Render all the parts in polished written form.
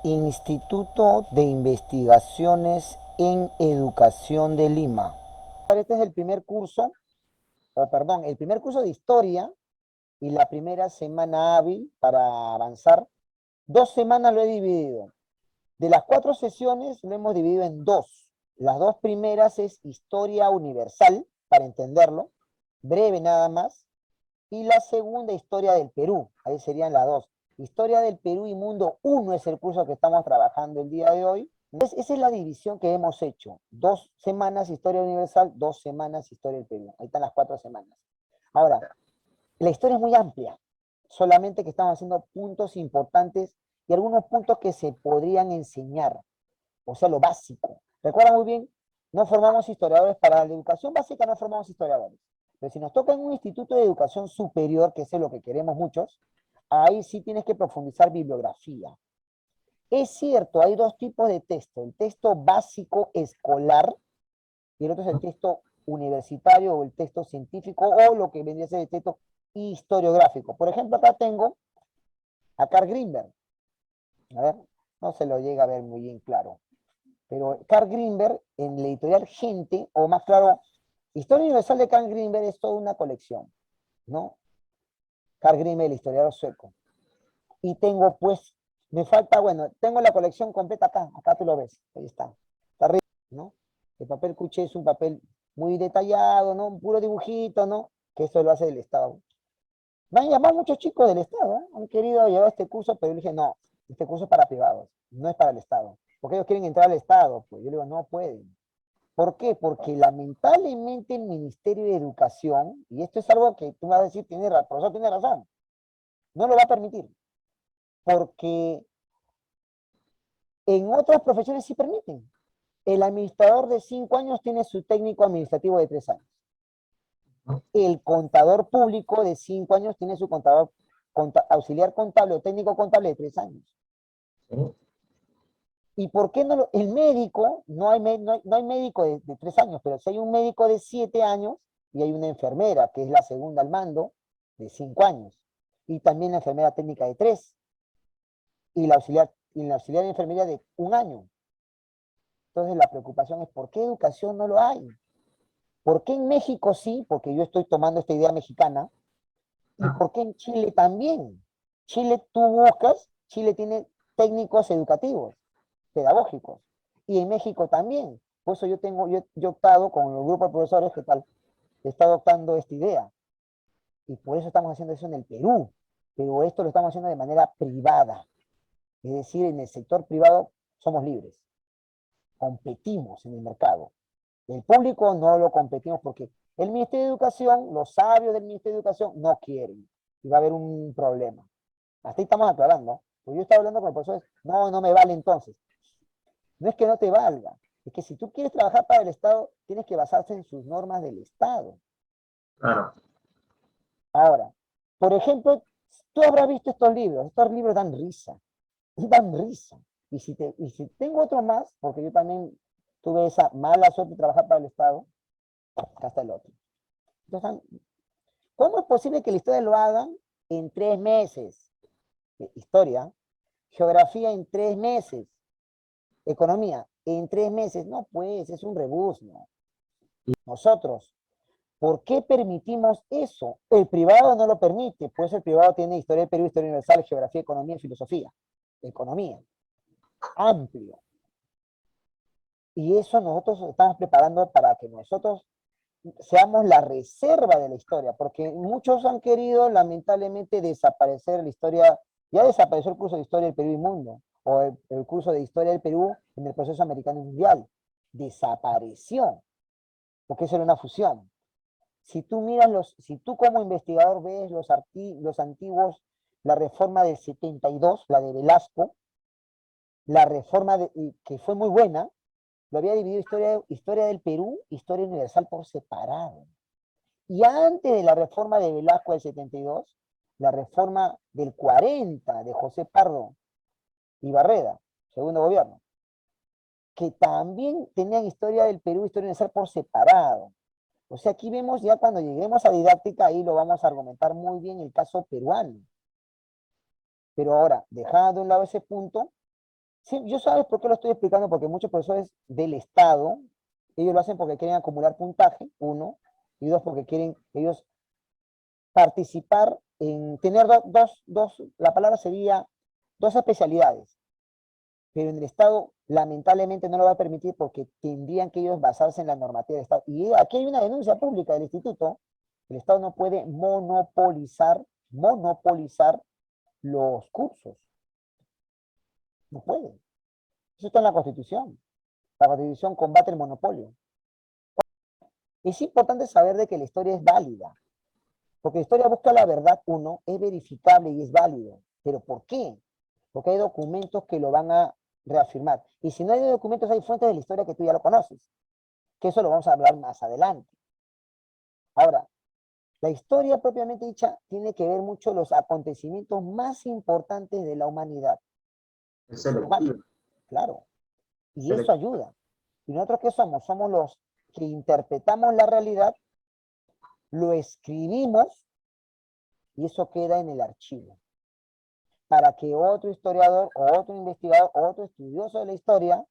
Instituto de Investigaciones en Educación de Lima. Este es el primer curso, el primer curso de historia y la primera semana hábil para avanzar. 2 semanas lo he dividido. De las 4 sesiones lo hemos dividido en dos. Las dos primeras es historia universal, para entenderlo, breve nada más, y la segunda, historia del Perú. Ahí serían las dos. Historia del Perú y Mundo uno es el curso que estamos trabajando el día de hoy. Entonces, esa es la división que hemos hecho. 2 semanas historia universal, 2 semanas historia del Perú. Ahí están las 4 semanas. Ahora, la historia es muy amplia, solamente que estamos haciendo puntos importantes y algunos puntos que se podrían enseñar, o sea, lo básico. Recuerda muy bien, no formamos historiadores para la educación básica, no formamos historiadores. Pero si nos toca en un instituto de educación superior, que es lo que queremos muchos, ahí sí tienes que profundizar bibliografía. Es cierto, hay dos tipos de texto, el texto básico escolar y el otro es el texto universitario o el texto científico o lo que vendría a ser el texto historiográfico. Por ejemplo, acá tengo a Carl Greenberg. A ver, no se lo llega a ver muy bien claro. Pero Carl Greenberg en la editorial Gente, o más claro, Historia Universal de Carl Greenberg es toda una colección, ¿no? Carl Greenberg, el historiador sueco. Y tengo pues, me falta, bueno, tengo la colección completa acá tú lo ves, ahí está arriba, ¿no? El papel cuché es un papel muy detallado, ¿no? Un puro dibujito, ¿no? Que eso lo hace el Estado. Me han llamado muchos chicos del Estado, ¿eh? Han querido llevar este curso, pero yo dije, no, este curso es para privados, no es para el Estado. Porque ellos quieren entrar al Estado, pues yo le digo, no pueden. ¿Por qué? Porque lamentablemente el Ministerio de Educación, y esto es algo que tú vas a decir, el profesor tiene razón, no lo va a permitir. Porque en otras profesiones sí permiten. El administrador de 5 años tiene su técnico administrativo de 3 años. El contador público de 5 años tiene su contador auxiliar contable o técnico contable de 3 años. ¿Y por qué no el médico? No hay médico de 3 años, pero si hay un médico de 7 años y hay una enfermera, que es la segunda al mando, de 5 años. Y también la enfermera técnica de 3. Y la auxiliar de enfermería de 1 año. Entonces la preocupación es, ¿por qué educación no lo hay? ¿Por qué en México sí? Porque yo estoy tomando esta idea mexicana. ¿Y por qué en Chile también? Chile, tú buscas, Chile tiene técnicos educativos, pedagógicos. Y en México también. Por eso yo he optado con el grupo de profesores que tal, está adoptando esta idea. Y por eso estamos haciendo eso en el Perú. Pero esto lo estamos haciendo de manera privada. Es decir, en el sector privado somos libres. Competimos en el mercado. El público no lo competimos porque el Ministerio de Educación, los sabios del Ministerio de Educación no quieren. Y va a haber un problema. Hasta ahí estamos aclarando. Pues yo estaba hablando con el profesor, no, no me vale entonces. No es que no te valga, es que si tú quieres trabajar para el Estado, tienes que basarse en sus normas del Estado. Claro. Ahora, por ejemplo, tú habrás visto estos libros dan risa, dan risa. Y si tengo otro más, porque yo también tuve esa mala suerte de trabajar para el Estado, acá está el otro. Entonces, ¿cómo es posible que la historia lo hagan en 3 meses? Historia, geografía en 3 meses, economía en 3 meses. No, pues, es un rebuzno. Nosotros, ¿por qué permitimos eso? El privado no lo permite, pues el privado tiene historia del Perú, historia universal, geografía, economía, filosofía. Economía, amplio. Y eso nosotros estamos preparando para que nosotros seamos la reserva de la historia, porque muchos han querido lamentablemente desaparecer la historia, ya desapareció el curso de historia del Perú y mundo, o el curso de historia del Perú en el proceso americano y mundial, desapareció, porque eso era una fusión. Si tú como investigador ves los antiguos, la reforma del 72, la de Velasco, la reforma que fue muy buena, lo había dividido historia del Perú, historia universal por separado. Y antes de la reforma de Velasco del 72, la reforma del 40 de José Pardo y Barreda, segundo gobierno, que también tenían historia del Perú, historia universal por separado. O sea, aquí vemos ya cuando lleguemos a didáctica, ahí lo vamos a argumentar muy bien el caso peruano. Pero ahora, dejando de un lado ese punto, Sí, yo sabes por qué lo estoy explicando, porque muchos profesores del Estado, ellos lo hacen porque quieren acumular puntaje, uno, y dos, porque quieren ellos participar en tener la palabra sería dos especialidades, pero en el Estado lamentablemente no lo va a permitir porque tendrían que ellos basarse en la normativa del Estado. Y aquí hay una denuncia pública del instituto, el Estado no puede monopolizar los cursos, no puede. Eso está en la Constitución. La Constitución combate el monopolio. Es importante saber de que la historia es válida, porque la historia busca la verdad, uno, es verificable y es válido. ¿Pero por qué? Porque hay documentos que lo van a reafirmar. Y si no hay documentos, hay fuentes de la historia que tú ya lo conoces, que eso lo vamos a hablar más adelante. Ahora, la historia propiamente dicha tiene que ver mucho los acontecimientos más importantes de la humanidad. Es selectivo. Claro. Y eso ayuda. ¿Y nosotros qué somos? Somos los que interpretamos la realidad, lo escribimos y eso queda en el archivo. Para que otro historiador o otro investigador o otro estudioso de la historia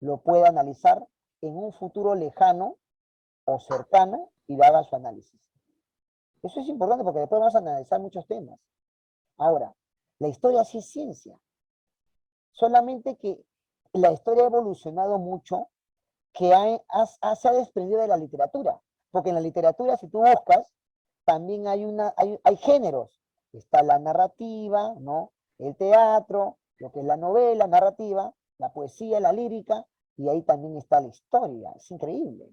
lo pueda analizar en un futuro lejano o cercano y le haga su análisis. Eso es importante porque después vamos a analizar muchos temas. Ahora, la historia sí es ciencia. Solamente que la historia ha evolucionado mucho, que se ha desprendido de la literatura. Porque en la literatura, si tú buscas, también hay géneros. Está la narrativa, ¿no? El teatro, lo que es la novela, narrativa, la poesía, la lírica, y ahí también está la historia. Es increíble.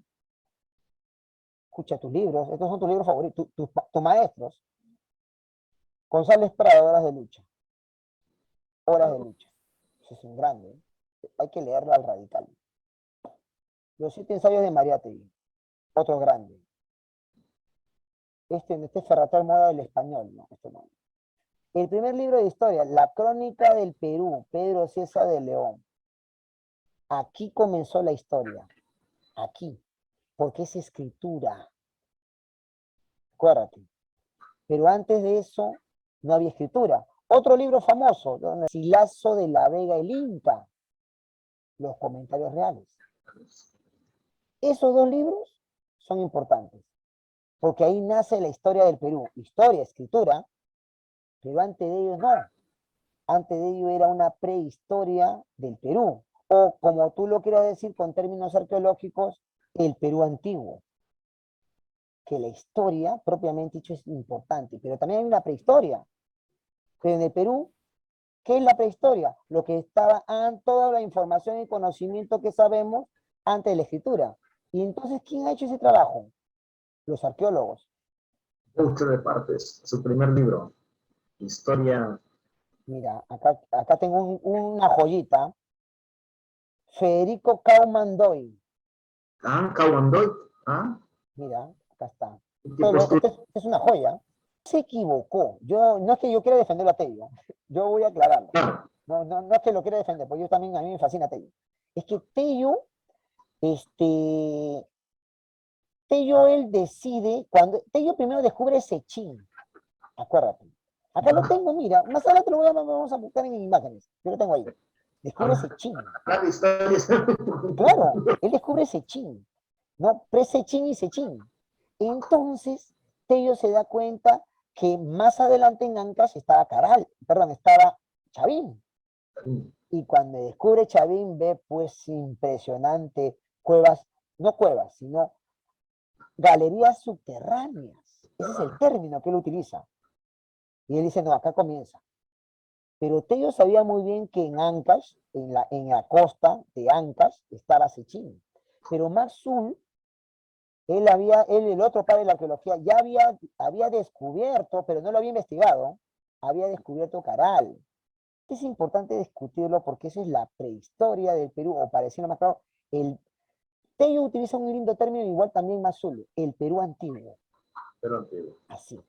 Escucha tus libros, estos son tus libros favoritos, tus maestros. González Prado, Horas de Lucha. Horas de Lucha. Eso es un grande. Hay que leerlo al radical. Los 7 ensayos de Mariátegui. Otro grande. Este Ferrater Mora del Español, no, no. El primer libro de historia, La Crónica del Perú, Pedro César de León. Aquí comenzó la historia. Aquí. Porque es escritura. Acuérdate. Pero antes de eso, no había escritura. Otro libro famoso, Silazo de la Vega el Inca. Los comentarios reales. Esos dos libros son importantes. Porque ahí nace la historia del Perú. Historia, escritura. Pero antes de ellos no. Antes de ello era una prehistoria del Perú, o como tú lo quieras decir con términos arqueológicos, el Perú antiguo. Que la historia, propiamente dicho, es importante, pero también hay una prehistoria. Pero en el Perú, ¿qué es la prehistoria? Lo que estaba toda la información y conocimiento que sabemos antes de la escritura. Y entonces, ¿quién ha hecho ese trabajo? Los arqueólogos. Mucho de Partes, su primer libro, Historia. Mira, acá tengo una joyita. Federico Kaumandoy. Ah, Kaumandoy. Ah. Mira, acá está. Esta es una joya. Se equivocó. No es que yo quiera defender a Tello. Yo voy a aclararlo. No es que lo quiera defender, porque a mí me fascina Tello. Es que Tello, él decide, Tello primero descubre Sechín. Acuérdate. Acá lo tengo, mira. Más adelante vamos a buscar en imágenes. Yo lo tengo ahí. Descubre Sechín. Claro, él descubre Sechín. ¿No? Pre-Sechín y Sechín. Entonces, Tello se da cuenta que más adelante en Ancash estaba estaba Chavín. Y cuando descubre Chavín, ve pues impresionante no cuevas, sino galerías subterráneas. Ese es el término que él utiliza. Y él dice, no, acá comienza. Pero Tello sabía muy bien que en Ancash, en la costa de Ancash, estaba Sechín. Pero Marzul, el otro padre de la arqueología, ya había descubierto, pero no lo había investigado, había descubierto Caral. Es importante discutirlo porque esa es la prehistoria del Perú, o para decirlo más claro, Tello utiliza un lindo término, igual también Mazzulli, el Perú antiguo. Perú antiguo. Así.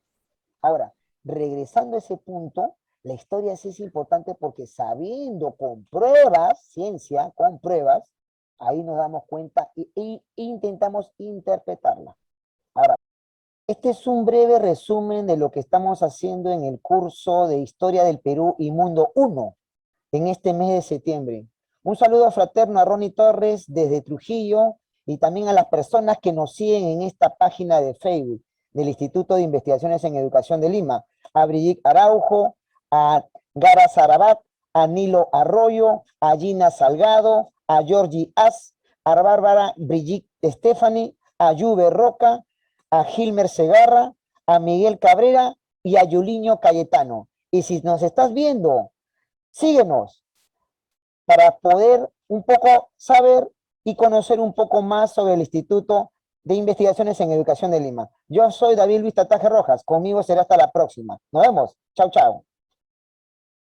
Ahora, regresando a ese punto, la historia sí es importante porque sabiendo con pruebas, ciencia, con pruebas, ahí nos damos cuenta e intentamos interpretarla. Ahora, este es un breve resumen de lo que estamos haciendo en el curso de Historia del Perú y Mundo 1. en este mes de septiembre. Un saludo fraterno a Ronnie Torres desde Trujillo y también a las personas que nos siguen en esta página de Facebook del Instituto de Investigaciones en Educación de Lima, a Brigitte Araujo, a Gara Sarabat, a Nilo Arroyo, a Gina Salgado, a Georgie As, a Bárbara Brigitte Stephanie, a Juve Roca, a Gilmer Segarra, a Miguel Cabrera y a Yuliño Cayetano. Y si nos estás viendo, síguenos para poder un poco saber y conocer un poco más sobre el Instituto de Investigaciones en Educación de Lima. Yo soy David Luis Tataje Rojas. Conmigo será hasta la próxima. Nos vemos. Chao, chao.